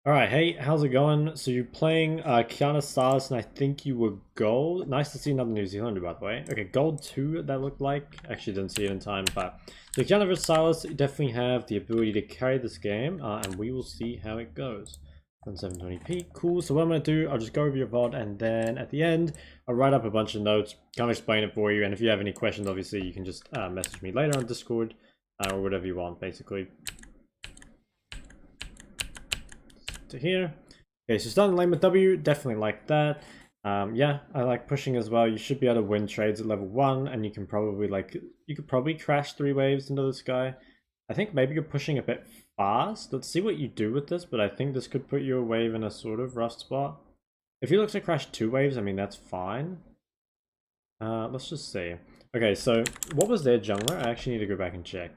Alright, hey, how's it going? So you're playing Qiyana Sylas, and I think you were gold. Nice to see another New Zealander, by the way. Okay, gold 2, that looked like. Actually didn't see it in time, but... So Qiyana vs Sylas, you definitely have the ability to carry this game, and we will see how it goes. On 720p, cool. So what I'm going to do, I'll just go over your VOD, and then at the end, I'll write up a bunch of notes, kind of explain it for you, and if you have any questions, obviously, you can just message me later on Discord, or whatever you want, basically. To here. Okay, so starting lane with W, definitely like that. Yeah, I like pushing as well. You should be able to win trades at level 1, and you can probably you could probably crash 3 waves into this guy. I think maybe you're pushing a bit fast. Let's see what you do with this, but I think this could put your wave in a sort of rough spot. If you look to crash 2 waves, I mean, that's fine. Let's just see. Okay, so what was their jungler? I actually need to go back and check.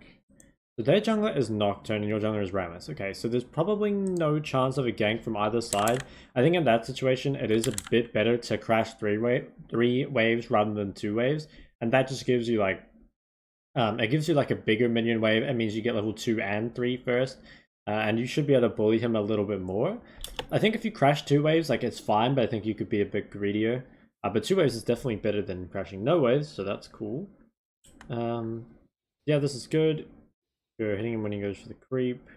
So their jungler is Nocturne and your jungler is Rammus. Okay, so there's probably no chance of a gank from either side. I think in that situation, it is a bit better to crash three waves rather than 2 waves. And that just gives you like, it gives you like a bigger minion wave. It means you get level 2 and 3 first. And you should be able to bully him a little bit more. I think if you crash 2 waves, like it's fine, but I think you could be a bit greedier. But 2 waves is definitely better than crashing no waves, so that's cool. Yeah, this is good. You're hitting him when he goes for the creep.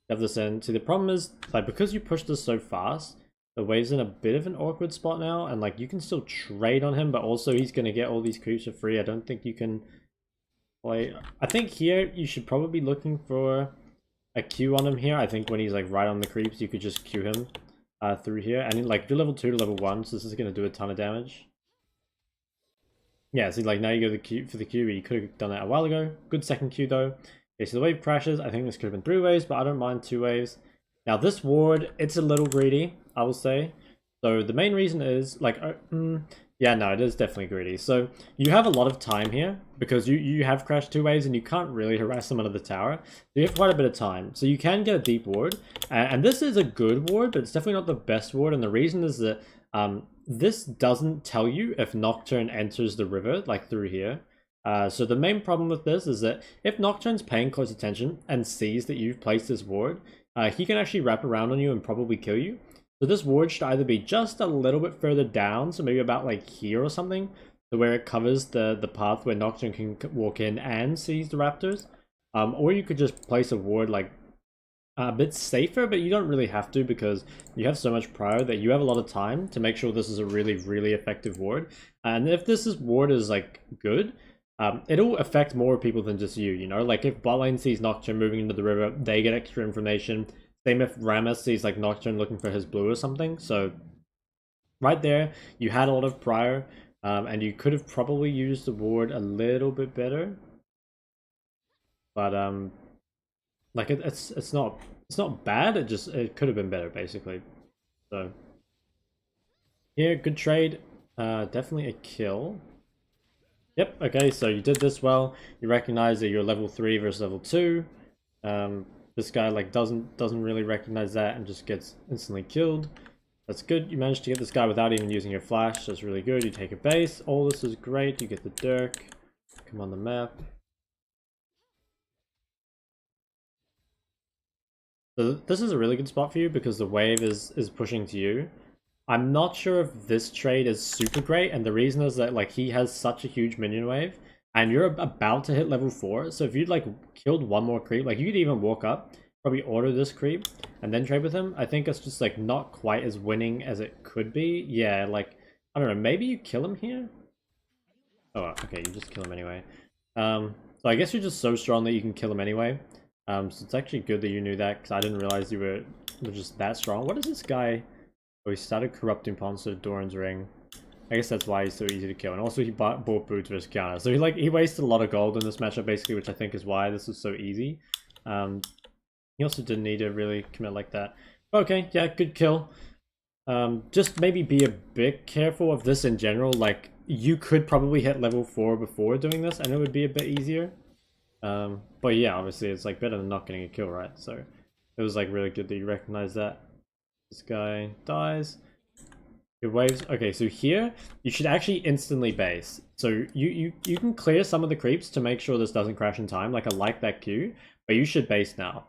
Have this in. See, the problem is, like, because you push this so fast, the wave's in a bit of an awkward spot now, and like you can still trade on him, but also he's gonna get all these creeps for free. I don't think you can play. I think here you should probably be looking for a Q on him here. I think when he's like right on the creeps, you could just Q him through here, and then, like do level 2 to level 1, so this is gonna do a ton of damage. Yeah, see, like now you go the Q for the Q, but you could have done that a while ago. Good second Q though. Okay, so the wave crashes. I think this could have been 3 waves, but I don't mind 2 waves. Now this ward, it's a little greedy, I will say. So the main reason is, like, yeah, no, it is definitely greedy. So you have a lot of time here, because you have crashed 2 waves, and you can't really harass them under the tower. So you have quite a bit of time. So you can get a deep ward, and this is a good ward, but it's definitely not the best ward, and the reason is that this doesn't tell you if Nocturne enters the river, like through here. So the main problem with this is that if Nocturne's paying close attention and sees that you've placed this ward, he can actually wrap around on you and probably kill you. So this ward should either be just a little bit further down, so maybe about like here or something, to where it covers the path where Nocturne can walk in and seize the raptors. Or you could just place a ward like a bit safer, but you don't really have to, because you have so much prior that you have a lot of time to make sure this is a really, really effective ward. And if this ward is like good, it'll affect more people than just you, you know? Like if bot lane sees Nocturne moving into the river, they get extra information. Same if Rammus sees like Nocturne looking for his blue or something. So right there, you had a lot of prior, and you could have probably used the ward a little bit better. But like it's not bad. It could have been better basically. So yeah, good trade. Definitely a kill. Yep. Okay, so you did this well. You recognize that you're level 3 versus level 2. This guy like doesn't really recognize that and just gets instantly killed. That's good. You managed to get this guy without even using your flash. That's really good. You take a base. All this is great. You get the Dirk. Come on the map. So this is a really good spot for you because the wave is pushing to you. I'm not sure if this trade is super great, and the reason is that like he has such a huge minion wave, and you're about to hit level 4, so if you'd like killed one more creep, like you could even walk up, probably order this creep, and then trade with him. I think it's just like not quite as winning as it could be. Yeah, like, I don't know, maybe you kill him here? Oh, okay, you just kill him anyway. So I guess you're just so strong that you can kill him anyway. So it's actually good that you knew that, because I didn't realize you were just that strong. What is this guy? Oh, he started corrupting pawns to Doran's ring. I guess that's why he's so easy to kill. And also he bought boots versus Qiyana. So he wasted a lot of gold in this matchup basically, which I think is why this is so easy. He also didn't need to really commit like that. Okay, yeah, good kill. Just maybe be a bit careful of this in general. Like, you could probably hit level 4 before doing this, and it would be a bit easier. But yeah, obviously it's like better than not getting a kill, right? So it was like really good that you recognize that. This guy dies. Your waves. Okay, so here you should actually instantly base. So you can clear some of the creeps to make sure this doesn't crash in time. Like I like that Q, but you should base now.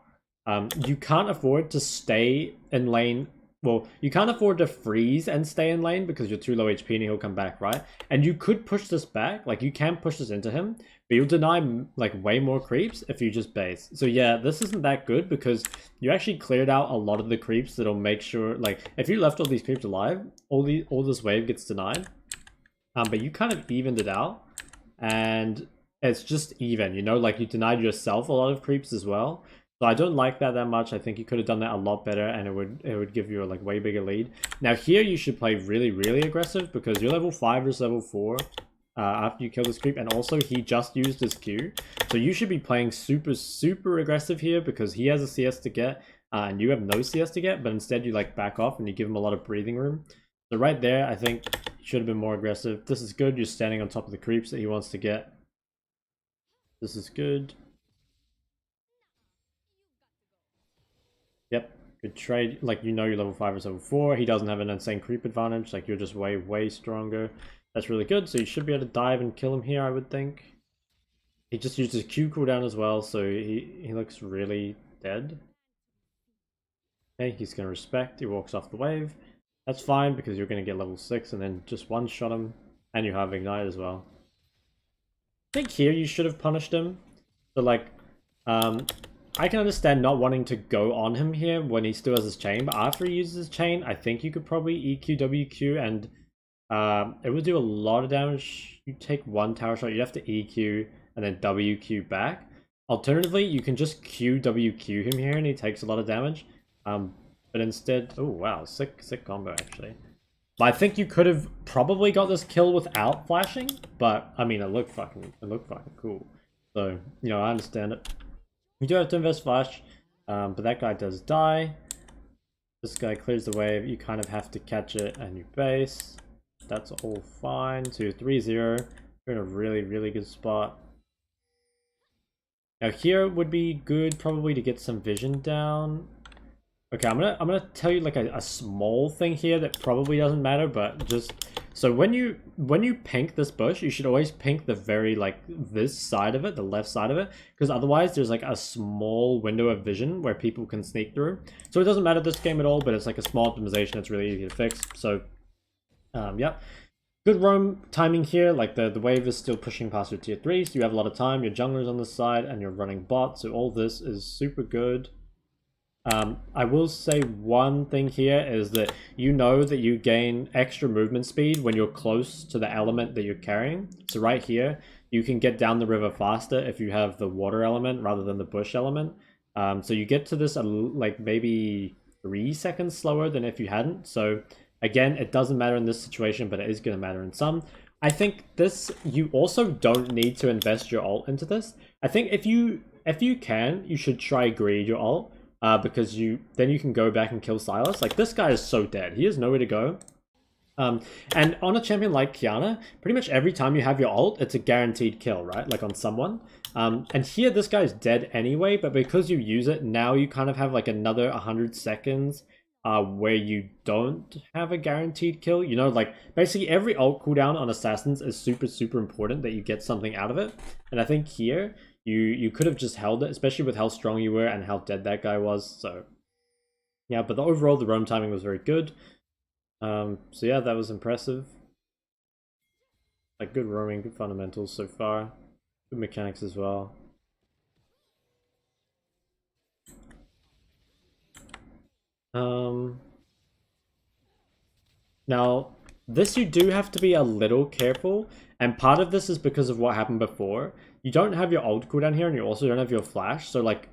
You can't afford to stay in lane. Well, you can't afford to freeze and stay in lane because you're too low HP and he'll come back, right? And you could push this back, like you can push this into him, but you'll deny like way more creeps if you just base. So yeah, this isn't that good because you actually cleared out a lot of the creeps that'll make sure, like if you left all these creeps alive, all this wave gets denied. But you kind of evened it out, and it's just even, you know, like you denied yourself a lot of creeps as well. So I don't like that much. I think you could have done that a lot better, and it would give you a like way bigger lead. Now here you should play really aggressive because you're level 5 versus level 4 after you kill this creep, and also he just used his Q. So you should be playing super aggressive here because he has a CS to get and you have no CS to get, but instead you like back off and you give him a lot of breathing room. So right there, I think you should have been more aggressive. This is good. You're standing on top of the creeps that he wants to get. This is good. Yep, good trade. Like, you know you're level 5 or level 4. He doesn't have an insane creep advantage. Like, you're just way stronger. That's really good. So you should be able to dive and kill him here, I would think. He just used his Q cooldown as well, so he looks really dead. Okay, he's going to respect. He walks off the wave. That's fine because you're going to get level 6 and then just one-shot him. And you have Ignite as well. I think here you should have punished him. So, like, I can understand not wanting to go on him here when he still has his chain, but after he uses his chain, I think you could probably EQ, WQ, and it would do a lot of damage. You take one tower shot, you have to EQ and then WQ back. Alternatively, you can just QWQ him here and he takes a lot of damage. But instead, oh wow, sick combo actually. But I think you could have probably got this kill without flashing, but I mean, it looked fucking cool. So, you know, I understand it. You do have to invest flash, but that guy does die. This guy clears the wave. You kind of have to catch it and you base. That's all fine. So 3-0. You're in a really good spot. Now here would be good probably to get some vision down. Okay, I'm gonna tell you like a small thing here that probably doesn't matter, but just so when you pink this bush, you should always pink the very like this side of it, the left side of it, because otherwise there's like a small window of vision where people can sneak through. So it doesn't matter this game at all, but it's like a small optimization that's really easy to fix. So yep. Good roam timing here, like the wave is still pushing past your tier 3, so you have a lot of time, your jungler's on the side, and you're running bot, so all this is super good. I will say one thing here is that you know that you gain extra movement speed when you're close to the element that you're carrying. So right here, you can get down the river faster if you have the water element rather than the bush element. So you get to this like maybe 3 seconds slower than if you hadn't. So again, it doesn't matter in this situation, but it is going to matter in some. I think this, you also don't need to invest your ult into this. I think if you can, you should try greed your ult. Because then you can go back and kill Sylas. Like, this guy is so dead. He has nowhere to go. And on a champion like Qiyana, pretty much every time you have your ult, it's a guaranteed kill, right? Like on someone. And here, this guy's dead anyway, but because you use it, now you kind of have like another 100 seconds where you don't have a guaranteed kill. You know, like, basically every ult cooldown on Assassins is super important that you get something out of it. And I think here, you could have just held it, especially with how strong you were and how dead that guy was. So yeah, but overall the roam timing was very good. So yeah, that was impressive. Like, good roaming, good fundamentals so far, good mechanics as well. Now this, you do have to be a little careful, and part of this is because of what happened before. You don't have your ult cooldown here, and you also don't have your flash, so like,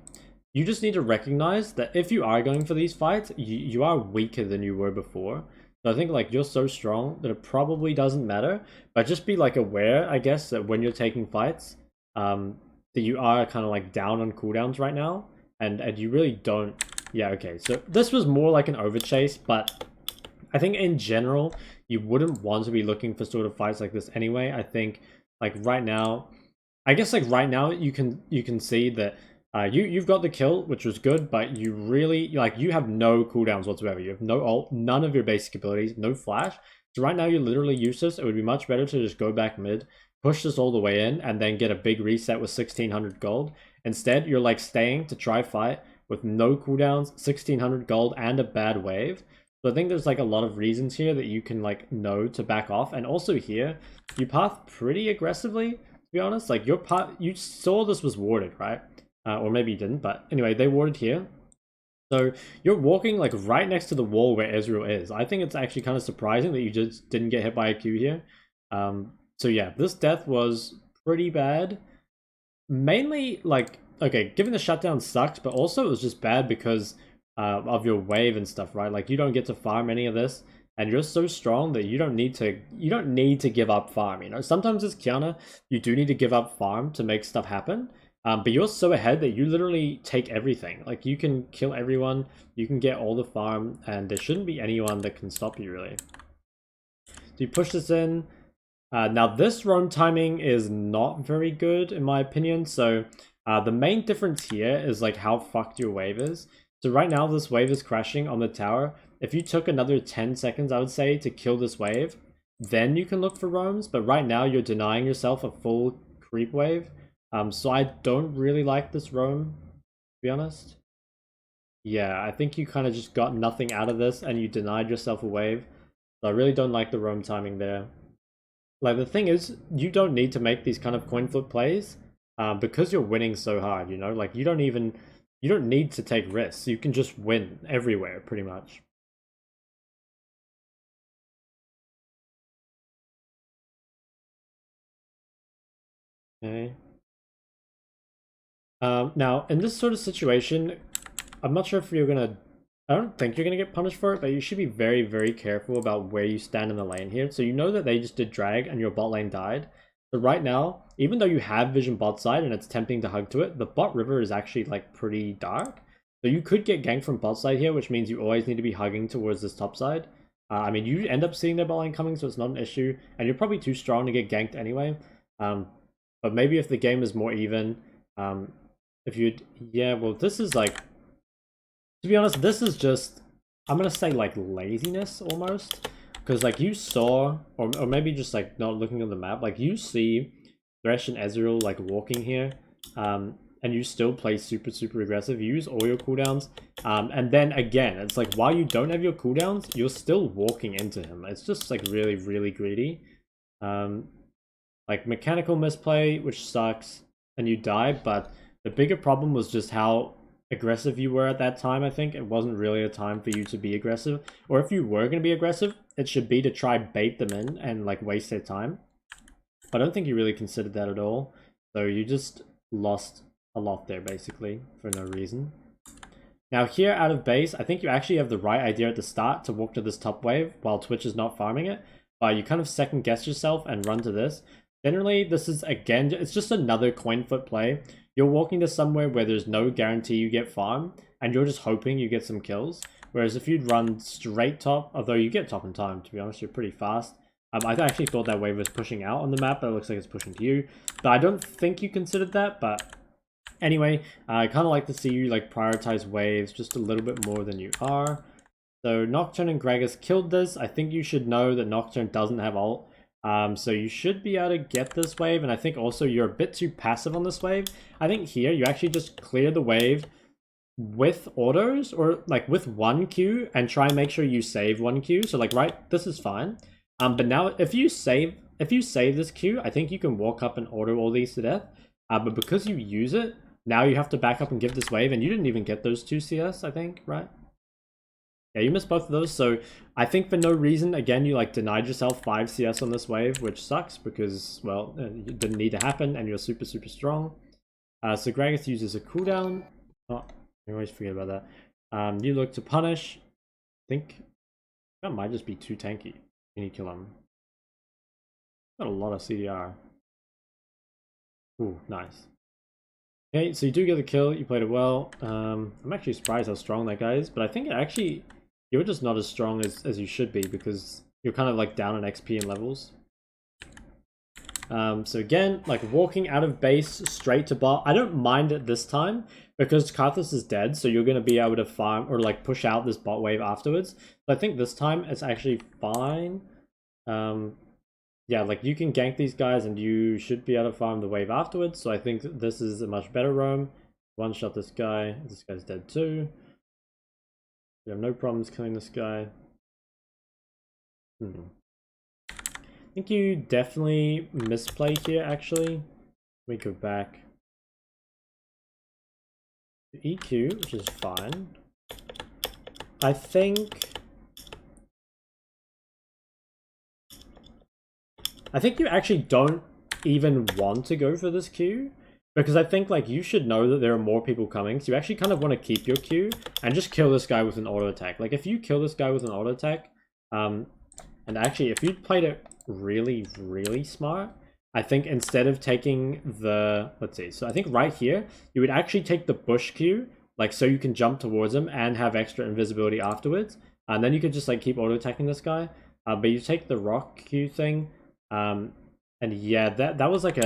you just need to recognize that if you are going for these fights, you are weaker than you were before. So I think like you're so strong that it probably doesn't matter, but just be like aware, I guess, that when you're taking fights, that you are kind of like down on cooldowns right now, and you really don't. Yeah, okay, so this was more like an overchase, but I think in general, you wouldn't want to be looking for sort of fights like this anyway. I think like right now, I guess like right now you can see that you've got the kill, which was good, but you really, like, you have no cooldowns whatsoever. You have no ult, none of your basic abilities, no flash. So right now you're literally useless. It would be much better to just go back mid, push this all the way in, and then get a big reset with 1600 gold. Instead, you're like staying to try fight, with no cooldowns, 1600 gold, and a bad wave. So I think there's like a lot of reasons here that you can like know to back off. And also here, you path pretty aggressively, to be honest. Like your path, you saw this was warded, right? Or maybe you didn't, but anyway, they warded here. So you're walking like right next to the wall where Ezreal is. I think it's actually kind of surprising that you just didn't get hit by a Q here. So yeah, this death was pretty bad. Mainly like, okay, given the shutdown sucked, but also it was just bad because of your wave and stuff, right? Like you don't get to farm any of this, and you're so strong that you don't need to give up farm. You know, sometimes as Qiyana, you do need to give up farm to make stuff happen. But you're so ahead that you literally take everything. Like you can kill everyone, you can get all the farm, and there shouldn't be anyone that can stop you really. So you push this in. Now this roam timing is not very good in my opinion. So the main difference here is like how fucked your wave is. So right now this wave is crashing on the tower. If you took another 10 seconds, I would say, to kill this wave, then you can look for roams. But right now you're denying yourself a full creep wave. So I don't really like this roam, to be honest. Yeah, I think you kind of just got nothing out of this and you denied yourself a wave. So I really don't like the roam timing there. Like the thing is, you don't need to make these kind of coin flip plays because you're winning so hard, you know? Like you don't need to take risks. You can just win everywhere pretty much. Okay. Now, in this sort of situation, I'm not sure if you're gonna... I don't think you're gonna get punished for it, but you should be very, very careful about where you stand in the lane here. So you know that they just did drag and your bot lane died. So right now, even though you have vision bot side and it's tempting to hug to it, the bot river is actually like pretty dark. So you could get ganked from bot side here, which means you always need to be hugging towards this top side. I mean, you end up seeing their bot lane coming, so it's not an issue. And you're probably too strong to get ganked anyway. But maybe if the game is more even, if you'd... Yeah, well, this is like... To be honest, this is just... I'm gonna say like laziness almost. Because like you saw, or maybe just like not looking at the map, like you see Thresh and Ezreal like walking here, and you still play super, super aggressive. You use all your cooldowns, and then again, it's like while you don't have your cooldowns, you're still walking into him. It's just like really, really greedy. Like mechanical misplay, which sucks, and you die, but the bigger problem was just how aggressive you were at that time. I think it wasn't really a time for you to be aggressive, or if you were going to be aggressive, it should be to try bait them in and like waste their time. But I don't think you really considered that at all, so you just lost a lot there basically for no reason. Now here out of base, I think you actually have the right idea at the start to walk to this top wave while Twitch is not farming it, but you kind of second guess yourself and run to this. Generally, this is, again, it's just another coin flip play. You're walking to somewhere where there's no guarantee you get farm, and you're just hoping you get some kills. Whereas if you'd run straight top, although you get top in time, to be honest, you're pretty fast. I actually thought that wave was pushing out on the map, but it looks like it's pushing to you. But I don't think you considered that, but anyway, I kind of like to see you like prioritize waves just a little bit more than you are. So Nocturne and Gragas killed this. I think you should know that Nocturne doesn't have ult. So you should be able to get this wave, and I think also you're a bit too passive on this wave. I think here you actually just clear the wave with autos, or like with one Q, and try and make sure you save one Q. So like, right, this is fine. But now if you save this Q, I think you can walk up and auto all these to death. But because you use it, now you have to back up and give this wave, and you didn't even get those 2 CS, I think, right? Yeah, you missed both of those, so I think for no reason, again, you like denied yourself 5 CS on this wave, which sucks because, well, it didn't need to happen and you're super, super strong. So Gragas uses a cooldown. Oh, I always forget about that. You look to punish. I think that might just be too tanky. Can you kill him? Got a lot of CDR. Ooh, nice. Okay, so you do get the kill, you played it well. I'm actually surprised how strong that guy is, but I think actually you're just not as strong as you should be because you're kind of like down in XP and levels. So again, like walking out of base straight to bot, I don't mind it this time because Karthus is dead, so you're going to be able to farm or like push out this bot wave afterwards. But I think this time it's actually fine. Yeah, like you can gank these guys and you should be able to farm the wave afterwards, so I think this is a much better roam. One-shot this guy. This guy's dead too. We have no problems killing this guy. I think you definitely misplay here, actually. We go back to EQ, which is fine. I think you actually don't even want to go for this Q, because I think like you should know that there are more people coming, so you actually kind of want to keep your Q and just kill this guy with an auto attack. Like if you kill this guy with an auto attack, and actually if you played it really, really smart, I think instead of taking the, let's see, so I think right here, you would actually take the bush Q, like so you can jump towards him and have extra invisibility afterwards. And then you could just like keep auto attacking this guy. But you take the rock Q thing. And yeah, that was like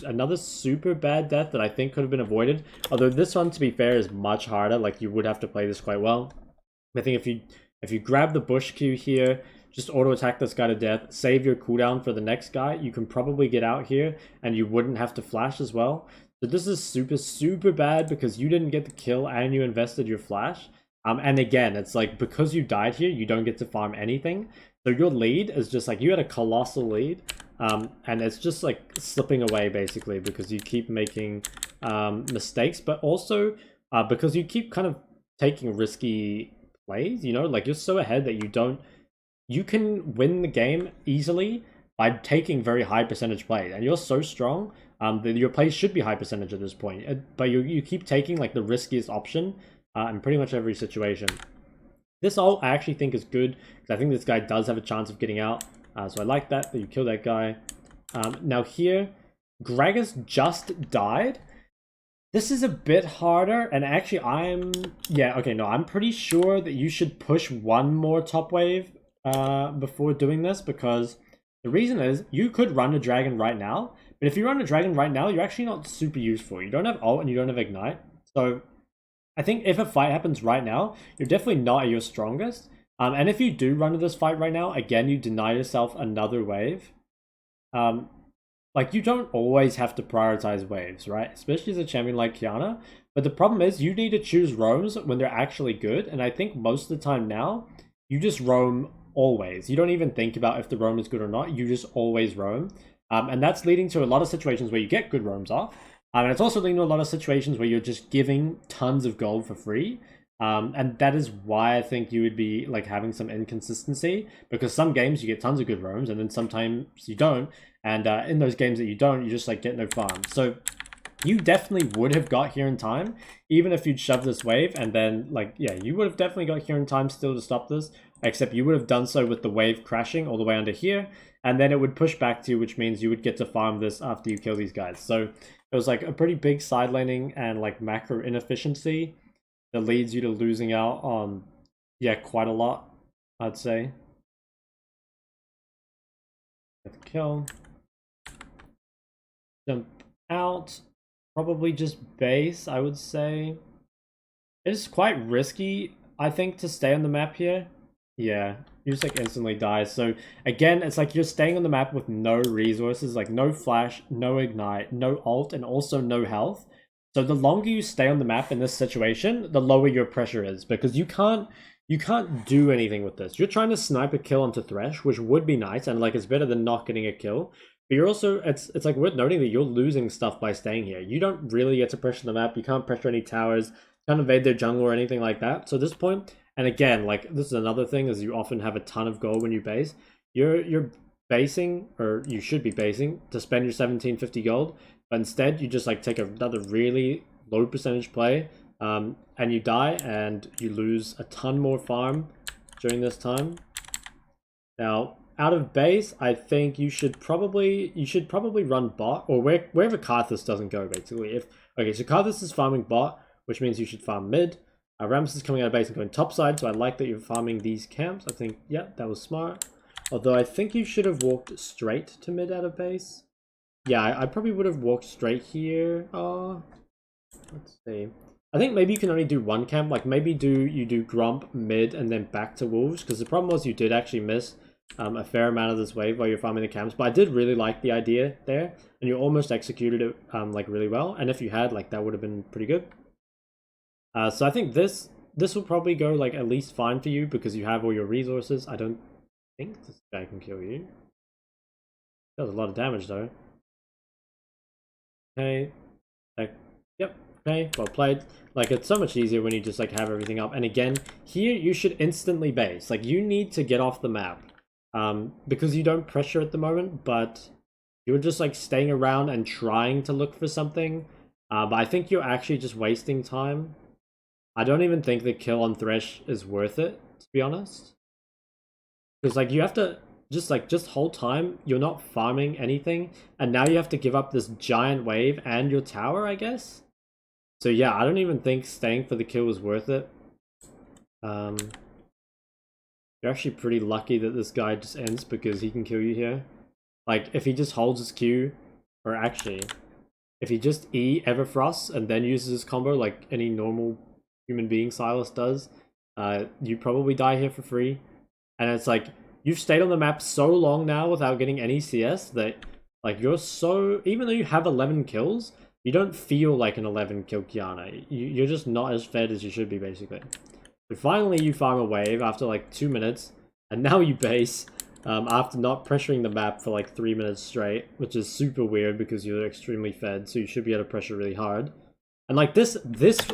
another super bad death that I think could have been avoided. Although this one, to be fair, is much harder. Like you would have to play this quite well. I think if you grab the bush Q here, just auto attack this guy to death, save your cooldown for the next guy, you can probably get out here and you wouldn't have to flash as well. So this is super, super bad because you didn't get the kill and you invested your flash. And again, it's like because you died here, you don't get to farm anything. So your lead is just like, you had a colossal lead. And it's just like slipping away basically because you keep making mistakes, but also because you keep kind of taking risky plays, you know, like you're so ahead that you can win the game easily by taking very high percentage plays, and you're so strong that your plays should be high percentage at this point, but you keep taking like the riskiest option in pretty much every situation. This ult I actually think is good because I think this guy does have a chance of getting out, so I like that you kill that guy. Now here, Gragas just died. This is a bit harder, and actually I'm pretty sure that you should push one more top wave before doing this, because the reason is you could run a dragon right now, but if you run a dragon right now, you're actually not super useful. You don't have ult and you don't have ignite, so I think if a fight happens right now, you're definitely not at your strongest. And if you do run to this fight right now, again, you deny yourself another wave. Like, you don't always have to prioritize waves, right? Especially as a champion like Qiyana. But the problem is, you need to choose roams when they're actually good. And I think most of the time now, you just roam always. You don't even think about if the roam is good or not. You just always roam. And that's leading to a lot of situations where you get good roams off. And it's also leading to a lot of situations where you're just giving tons of gold for free. And that is why I think you would be like having some inconsistency, because some games you get tons of good roams and then sometimes you don't. And in those games that you don't, you just like get no farm. So you definitely would have got here in time, even if you'd shoved this wave, and then like, yeah, you would have definitely got here in time still to stop this, except you would have done so with the wave crashing all the way under here, and then it would push back to you, which means you would get to farm this after you kill these guys. So it was like a pretty big side laning and like macro inefficiency that leads you to losing out on, yeah, quite a lot, I'd say. Get the kill. Jump out. Probably just base, I would say. It's quite risky, I think, to stay on the map here. Yeah, you just like instantly die. So again, it's like you're staying on the map with no resources, like no flash, no ignite, no ult, and also no health. So the longer you stay on the map in this situation, the lower your pressure is, because you can't do anything with this. You're trying to snipe a kill onto Thresh, which would be nice, and like it's better than not getting a kill. But you're also, it's like worth noting that you're losing stuff by staying here. You don't really get to pressure the map. You can't pressure any towers, can't invade their jungle or anything like that. So at this point, and again, like this is another thing, is you often have a ton of gold when you base. You're basing, or you should be basing, to spend your 1750 gold, but instead you just like take another really low percentage play, and you die and you lose a ton more farm during this time. Now, out of base, I think you should probably run bot, or wherever Karthus doesn't go, basically. Okay, so Karthus is farming bot, which means you should farm mid. Rammus is coming out of base and going top side, so I like that you're farming these camps. I think, yeah, that was smart. Although I think you should have walked straight to mid out of base. Yeah, I probably would have walked straight here. Let's see. I think maybe you can only do one camp. Like maybe you do Grump mid and then back to Wolves, because the problem was you did actually miss a fair amount of this wave while you're farming the camps. But I did really like the idea there, and you almost executed it like really well. And if you had, like, that would have been pretty good. So I think this will probably go like at least fine for you because you have all your resources. I don't think this guy can kill you. Does a lot of damage though. Okay. Yep. Okay. Well played. Like, it's so much easier when you just like have everything up. And again, here you should instantly base. Like, you need to get off the map. Because you don't pressure at the moment, but you're just like staying around and trying to look for something. But I think you're actually just wasting time. I don't even think the kill on Thresh is worth it, to be honest. Because like you have to just hold time, you're not farming anything, and now you have to give up this giant wave and your tower, I guess. So yeah, I don't even think staying for the kill is worth it. You're actually pretty lucky that this guy just ends because he can kill you here. Like, if he just holds his Q, or actually, if he just E Everfrost and then uses his combo like any normal human being Sylas does, you probably die here for free. And it's like, you've stayed on the map so long now without getting any CS that, like, you're so... Even though you have 11 kills, you don't feel like an 11 kill Qiyana. You're just not as fed as you should be, basically. So finally you farm a wave after like 2 minutes, and now you base after not pressuring the map for like 3 minutes straight, which is super weird because you're extremely fed, so you should be able to pressure really hard. And like this,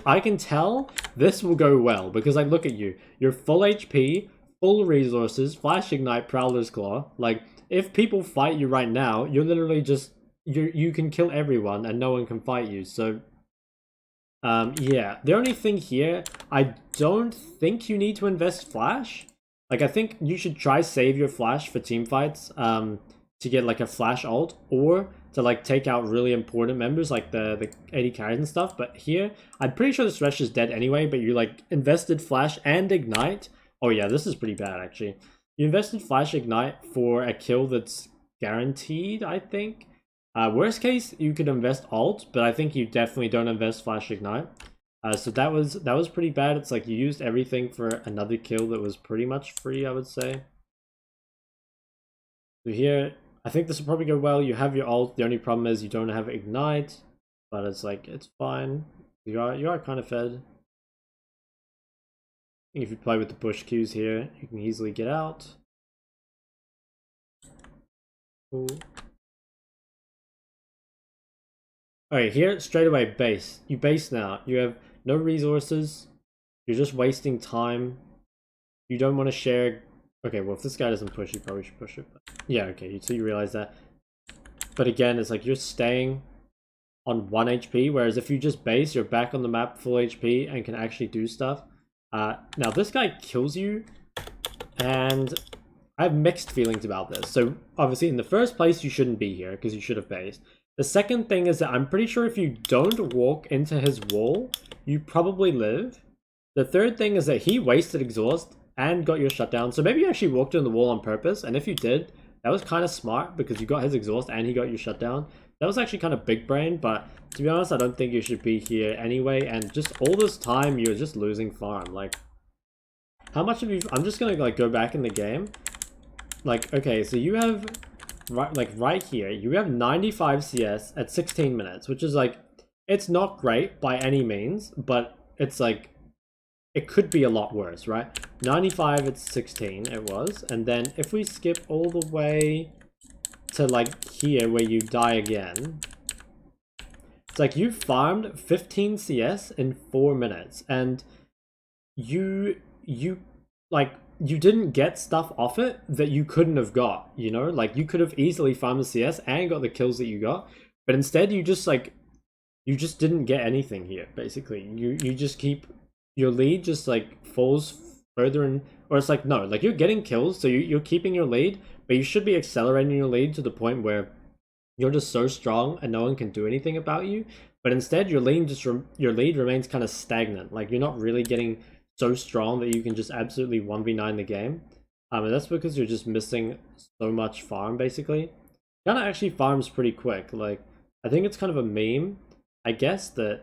I can tell this will go well because like, look at you. You're full HP, full resources, Flash Ignite, Prowler's Claw. Like, if people fight you right now, you're literally just... You can kill everyone and no one can fight you, so... yeah, the only thing here, I don't think you need to invest Flash. Like, I think you should try save your Flash for team fights, to get like a Flash ult, or to like take out really important members like the AD carries and stuff. But here, I'm pretty sure this Thresh is dead anyway, but you like invested Flash and Ignite. Oh yeah, this is pretty bad actually. You invested Flash Ignite for a kill that's guaranteed, I think. Worst case, you could invest ult, but I think you definitely don't invest Flash Ignite. So that was pretty bad. It's like you used everything for another kill that was pretty much free, I would say. So here, I think this will probably go well. You have your ult. The only problem is you don't have Ignite, but it's like, it's fine. You are kind of fed. If you play with the push Qs here, you can easily get out. Cool. Alright, here, straight away, base. You base now. You have no resources. You're just wasting time. You don't want to share... Okay, well, if this guy doesn't push, you probably should push it. But... Yeah, okay, so you realize that. But again, it's like you're staying on 1 HP, whereas if you just base, you're back on the map full HP and can actually do stuff. Now, this guy kills you, and I have mixed feelings about this. So, obviously, in the first place, you shouldn't be here, because you should have based. The second thing is that I'm pretty sure if you don't walk into his wall, you probably live. The third thing is that he wasted exhaust and got your shutdown. So maybe you actually walked in the wall on purpose. And if you did, that was kind of smart because you got his exhaust and he got your shutdown. That was actually kind of big brain. But to be honest, I don't think you should be here anyway. And just all this time, you're just losing farm. Like, how much have you... I'm just going to like go back in the game. Like, okay, so you have... Right here, you have 95 CS at 16 minutes, which is like, it's not great by any means, but it's like, it could be a lot worse, right? 95 at 16 it was, and then if we skip all the way to like here where you die again, it's like you farmed 15 CS in 4 minutes, and you like, you didn't get stuff off it that you couldn't have got, you know? Like, you could have easily farmed the CS and got the kills that you got, but instead you just, like, you just didn't get anything here, basically. You just keep... Your lead just, like, falls further in... Or it's like, no, like, you're getting kills, so you're keeping your lead, but you should be accelerating your lead to the point where you're just so strong and no one can do anything about you. But instead, your lead remains kind of stagnant. Like, you're not really getting... so strong that you can just absolutely 1v9 the game. And that's because you're just missing so much farm, basically. Qiyana actually farms pretty quick. Like, I think it's kind of a meme, I guess, that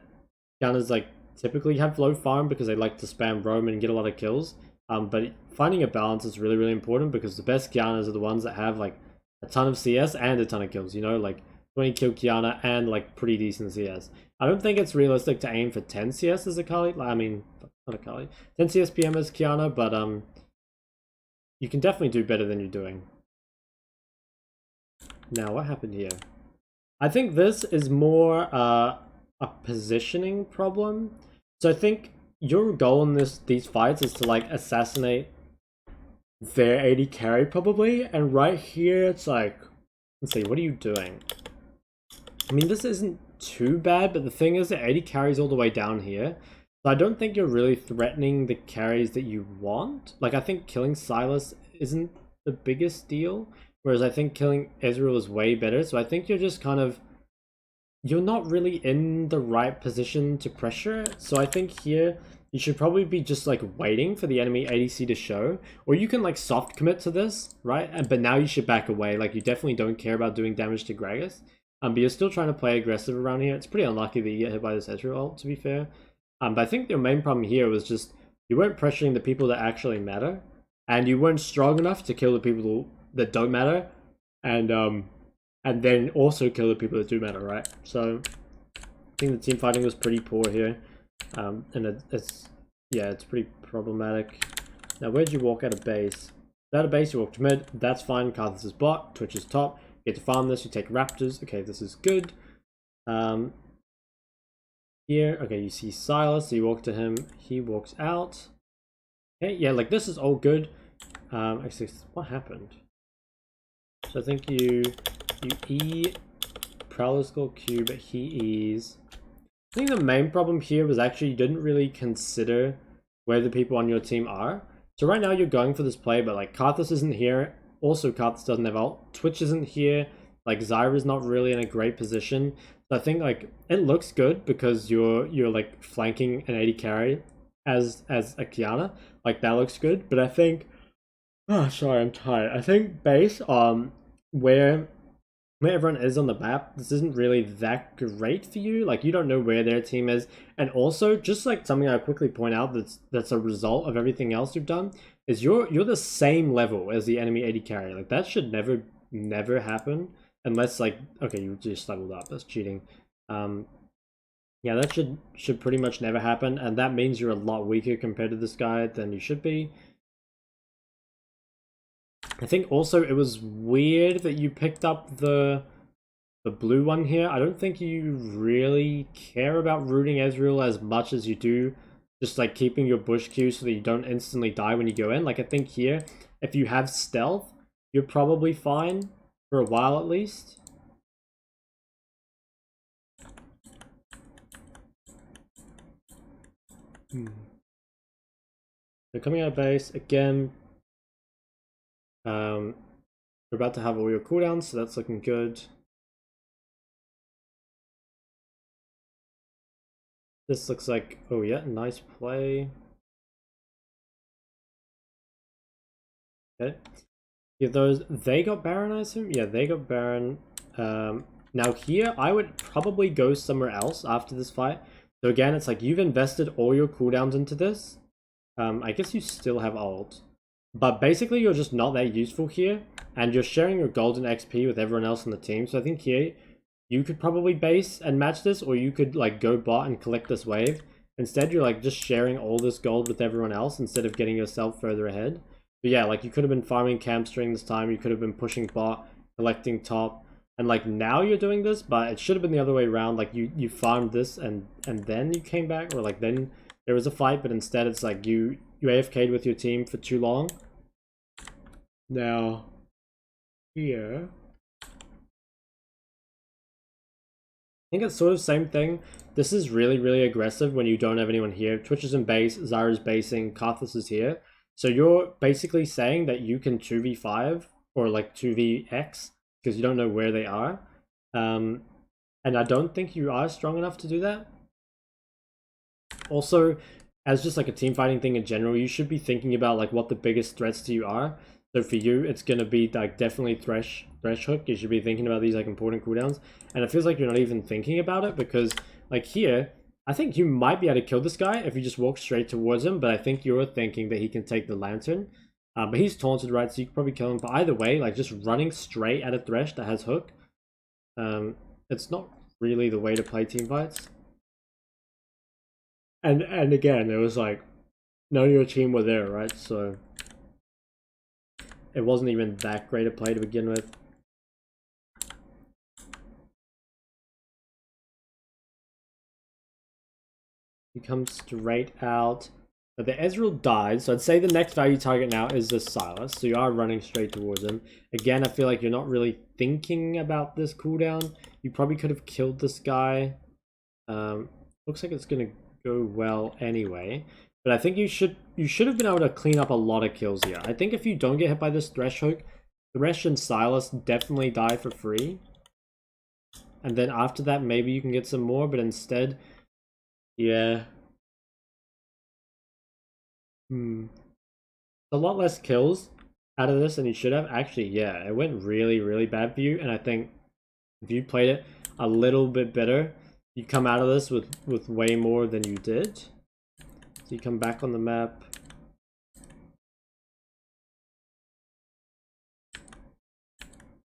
Qiyana's like typically have low farm because they like to spam roam and get a lot of kills. But finding a balance is really, really important because the best Qiyanas are the ones that have like a ton of CS and a ton of kills, you know? Like, 20 kill Qiyana, and like pretty decent CS. I don't think it's realistic to aim for 10 CS as a Kali. I mean, not a Kali. 10 CS PM as Qiyana, but you can definitely do better than you're doing. Now, what happened here? I think this is more a positioning problem. So I think your goal in these fights is to like assassinate their AD carry probably, and right here it's like, let's see, what are you doing? I mean, this isn't too bad, but the thing is that AD carries all the way down here. So I don't think you're really threatening the carries that you want. Like, I think killing Sylas isn't the biggest deal, whereas I think killing Ezreal is way better. So I think you're just kind of, you're not really in the right position to pressure it. So I think here you should probably be just like waiting for the enemy ADC to show, or you can like soft commit to this, right? But now you should back away. Like, you definitely don't care about doing damage to Gragas. But you're still trying to play aggressive around here. It's pretty unlucky that you get hit by this Ezreal ult, to be fair. But I think your main problem here was just you weren't pressuring the people that actually matter, and you weren't strong enough to kill the people that don't matter, and then also kill the people that do matter, right? So I think the team fighting was pretty poor here, and it's pretty problematic. Now, where'd you walk out of base? Out of base, you walked to mid. That's fine. Karthus is bot. Twitch is top. You get to farm this. You take Raptors. Okay, this is good. Here, okay, you see Sylas. So you walk to him. He walks out. Okay, yeah, like this is all good. Actually, what happened? So I think you E, Prowler score Q, but he E's. I think the main problem here was actually you didn't really consider where the people on your team are. So right now you're going for this play, but like Karthus isn't here. Also, Karthus doesn't have ult. Twitch isn't here. Like, Zyra's not really in a great position. So I think like it looks good because you're like flanking an AD carry as a Qiyana. Like, that looks good. But I think, oh sorry, I'm tired. I think based on where everyone is on the map, this isn't really that great for you. Like, you don't know where their team is, and also just like something I'll quickly point out that's a result of everything else you've done is you're the same level as the enemy AD carry. Like, that should never happen unless like, okay, you just leveled up. That's cheating. Yeah, that should pretty much never happen, and that means you're a lot weaker compared to this guy than you should be. I think also it was weird that you picked up the blue one here. I don't think you really care about rooting Ezreal as much as you do just like keeping your bush Q so that you don't instantly die when you go in. Like, I think here, if you have stealth, you're probably fine for a while at least. So coming out of base again. We're about to have all your cooldowns, so that's looking good. This looks like, oh yeah, nice play. Okay. Yeah, they got Baron, I assume? Yeah, they got Baron. Now here, I would probably go somewhere else after this fight. So again, it's like you've invested all your cooldowns into this. I guess you still have ult. But basically, you're just not that useful here. And you're sharing your golden XP with everyone else on the team. So I think here, you could probably base and match this, or you could like go bot and collect this wave. Instead, you're like just sharing all this gold with everyone else instead of getting yourself further ahead. But yeah, like you could have been farming camp during this time. You could have been pushing bot, collecting top. And like now you're doing this, but it should have been the other way around. Like you farmed this and then you came back, or like then there was a fight, but instead it's like you AFK'd with your team for too long. Now, here, I think it's sort of the same thing. This is really aggressive when you don't have anyone here. Twitch is in base, Zyra's basing, Karthus is here. So you're basically saying that you can 2v5 or like 2vx because you don't know where they are. And I don't think you are strong enough to do that. Also, as just like a team fighting thing in general, you should be thinking about like what the biggest threats to you are. So for you, it's going to be like definitely Thresh Hook. You should be thinking about these like important cooldowns. And it feels like you're not even thinking about it because like here, I think you might be able to kill this guy if you just walk straight towards him. But I think you're thinking that he can take the lantern. But he's taunted, right? So you could probably kill him. But either way, like just running straight at a Thresh that has Hook it's not really the way to play team fights. And again, it was like none of your team were there, right? So it wasn't even that great a play to begin with. He comes straight out. But the Ezreal died, so I'd say the next value target now is the Sylas. So you are running straight towards him. Again, I feel like you're not really thinking about this cooldown. You probably could have killed this guy. Looks like it's gonna go well anyway. But I think you should have been able to clean up a lot of kills here. I think if you don't get hit by this Thresh hook, Thresh and Sylas definitely die for free. And then after that, maybe you can get some more, but instead, yeah. A lot less kills out of this than you should have. Actually, yeah, it went really, really bad for you. And I think if you played it a little bit better, you come out of this with way more than you did. So you come back on the map.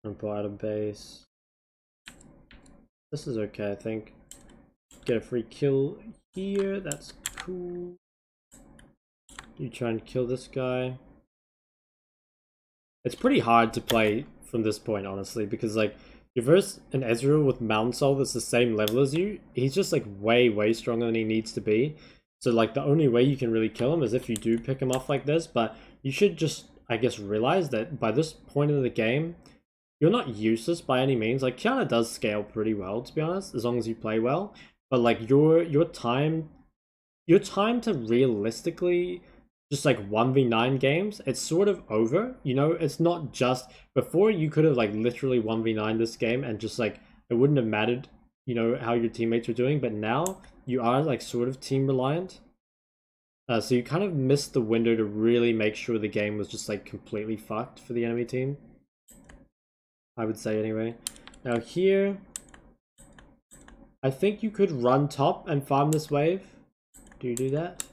And pull out of base. This is okay, I think. Get a free kill here. That's cool. You try and kill this guy. It's pretty hard to play from this point, honestly, because like you verse an Ezreal with Mountain Soul that's the same level as you. He's just like way, way stronger than he needs to be. So like the only way you can really kill him is if you do pick him off like this. But you should just, I guess, realize that by this point in the game, you're not useless by any means. Like Qiyana does scale pretty well, to be honest, as long as you play well. But like your time to realistically just like 1v9 games, it's sort of over. You know, it's not just before you could have like literally 1v9 this game and just like it wouldn't have mattered, you know, how your teammates were doing. But now you are like sort of team reliant. So you kind of missed the window to really make sure the game was just like completely fucked for the enemy team, I would say anyway. Now here, I think you could run top and farm this wave. Do you do that?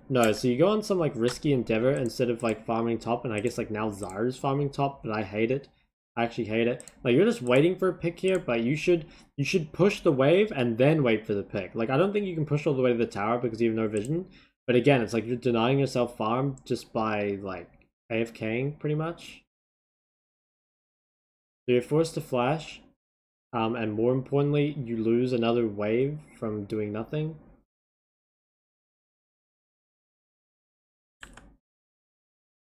No, so you go on some like risky endeavor instead of like farming top, and I guess like now Zyra's farming top, but I hate it. I actually hate it. Like you're just waiting for a pick here, but you should push the wave and then wait for the pick. Like I don't think you can push all the way to the tower because you have no vision. But again, it's like you're denying yourself farm just by like AFKing pretty much. So you're forced to flash, and more importantly, you lose another wave from doing nothing.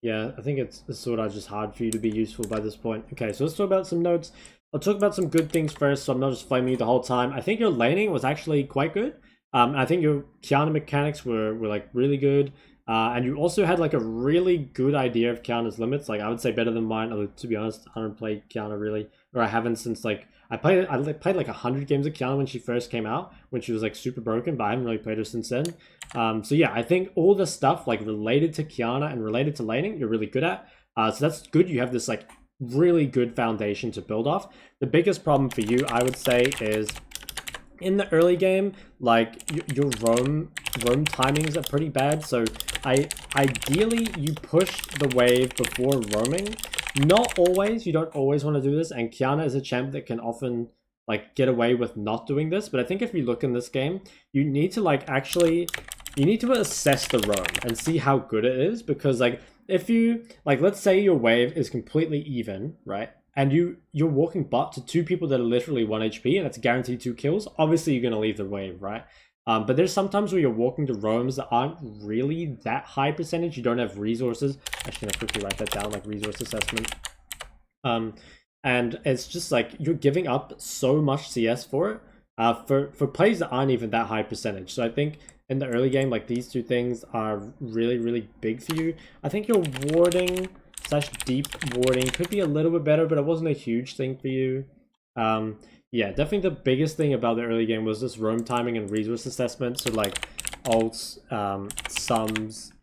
Yeah, I think it's sort of just hard for you to be useful by this point. Okay, so let's talk about some notes. I'll talk about some good things first, so I'm not just flaming you the whole time. I think your laning was actually quite good. I think your Qiyana mechanics were like really good. And you also had like a really good idea of Qiyana's limits. Like I would say better than mine. To be honest, I don't play Qiyana really, or I haven't since like I played like 100 games of Qiyana when she first came out, when she was like super broken, but I haven't really played her since then. So yeah, I think all the stuff like related to Qiyana and related to laning, you're really good at. So that's good. You have this like really good foundation to build off. The biggest problem for you, I would say, is in the early game, like your roam timings are pretty bad. So ideally you push the wave before roaming. Not always, you don't always want to do this, and Qiyana is a champ that can often like get away with not doing this. But I think if you look in this game, you need to like actually, you need to assess the roam and see how good it is, because like if you like, let's say your wave is completely even, right? And you're walking bot to two people that are literally 1 HP and it's guaranteed 2 kills, obviously you're gonna leave the wave, right? But there's sometimes where you're walking to roams that aren't really that high percentage. You don't have resources. Actually, gonna quickly write that down, like resource assessment. And it's just like you're giving up so much CS for it, for plays that aren't even that high percentage. So I think in the early game, like these two things are really, really big for you. I think your warding / deep warding could be a little bit better, but it wasn't a huge thing for you. Yeah, definitely the biggest thing about the early game was this roam timing and resource assessment. So like ults, sums,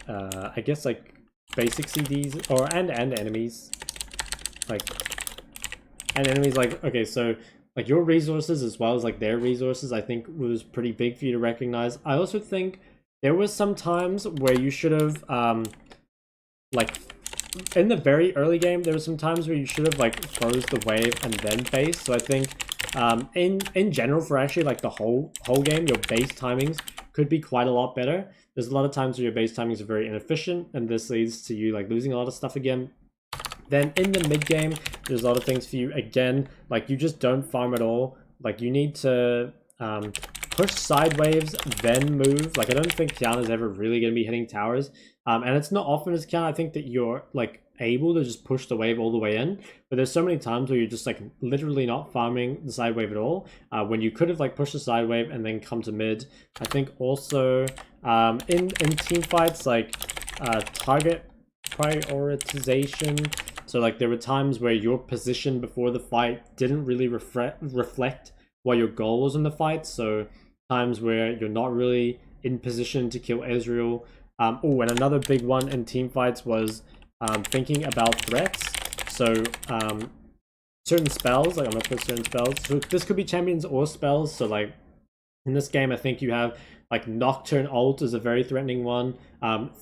I guess like basic CDs and enemies, like okay, so like your resources as well as like their resources, I think was pretty big for you to recognize. I also think there was some times where you should have like in the very early game, there were some times where you should have like froze the wave and then base. So I think In general, for actually like the whole game, your base timings could be quite a lot better. There's a lot of times where your base timings are very inefficient, and this leads to you like losing a lot of stuff again. Then in the mid game, there's a lot of things for you. Again, like you just don't farm at all. Like you need to push side waves, then move. Like I don't think Qiyana's ever really going to be hitting towers. And it's not often as Qiyana, I think, that you're like able to just push the wave all the way in. But there's so many times where you're just like literally not farming the side wave at all. When you could have like pushed the side wave and then come to mid. I think also in team fights, like target prioritization. So like there were times where your position before the fight didn't really reflect what your goal was in the fight. So times where you're not really in position to kill Ezreal. Oh, and another big one in team fights was thinking about threats. So certain spells, like I'm gonna put certain spells. So this could be champions or spells. So like in this game, I think you have like Nocturne Ult is a very threatening one.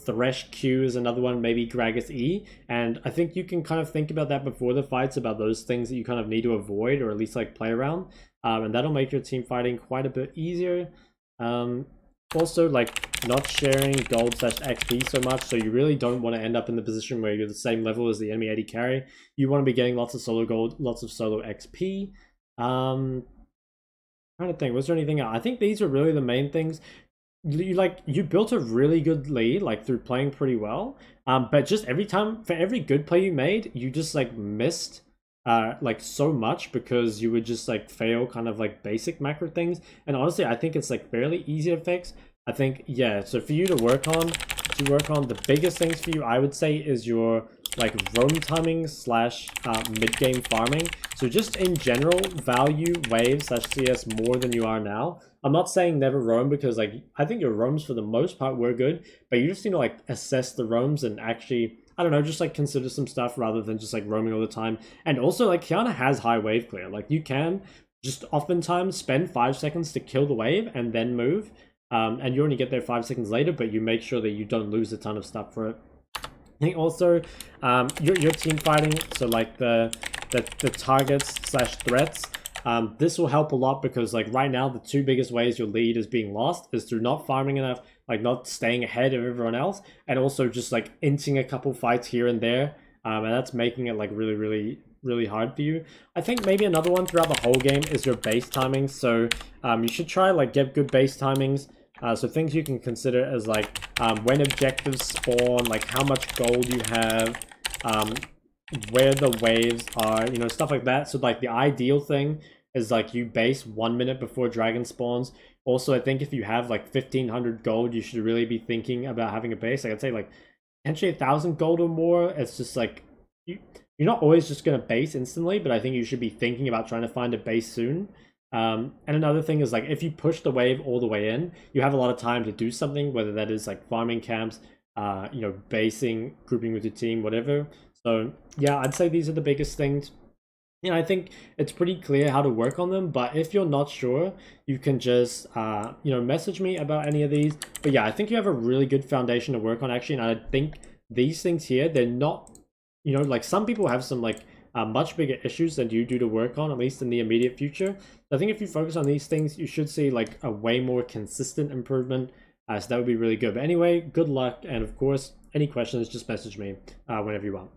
Thresh Q is another one, maybe Gragas E. And I think you can kind of think about that before the fights, about those things that you kind of need to avoid or at least like play around. And that'll make your team fighting quite a bit easier. Also, like not sharing gold / XP so much, so you really don't want to end up in the position where you're the same level as the enemy AD carry. You want to be getting lots of solo gold, lots of solo XP. Trying to think, was there anything else? I think these are really the main things. You built a really good lead like through playing pretty well, but just every time, for every good play you made, you just like missed like so much because you would just like fail kind of like basic macro things. And honestly, I think it's like fairly easy to fix. I think, yeah, so for you to work on the biggest things for you, I would say, is your like roam timing / mid-game farming. So just in general, value wave / CS more than you are now. I'm not saying never roam, because like I think your roams for the most part were good, but you just need to like assess the roams and actually, I don't know, just like consider some stuff rather than just like roaming all the time. And also like Qiyana has high wave clear. Like you can just oftentimes spend 5 seconds to kill the wave and then move. And you only get there 5 seconds later, but you make sure that you don't lose a ton of stuff for it. I think also your team fighting, so like the targets / threats, this will help a lot, because like right now the two biggest ways your lead is being lost is through not farming enough, like not staying ahead of everyone else, and also just like inting a couple fights here and there, and that's making it like really hard for you. I think maybe another one throughout the whole game is your base timings. So you should try like get good base timings. So things you can consider as like when objectives spawn, like how much gold you have, where the waves are, you know, stuff like that. So like the ideal thing is like you base 1 minute before dragon spawns. Also, I think if you have like 1500 gold, you should really be thinking about having a base. Like I'd say like potentially 1000 gold or more. It's just like you're not always just gonna base instantly, but I think you should be thinking about trying to find a base soon. And another thing is like if you push the wave all the way in, you have a lot of time to do something, whether that is like farming camps, you know, basing, grouping with your team, whatever. So yeah, I'd say these are the biggest things. You know, I think it's pretty clear how to work on them, but if you're not sure, you can just you know, message me about any of these. But yeah, I think you have a really good foundation to work on actually, and I think these things here, they're not, you know, like some people have some like much bigger issues than you do to work on, at least in the immediate future. I think if you focus on these things, you should see like a way more consistent improvement. So that would be really good. But anyway, good luck. And of course, any questions, just message me whenever you want.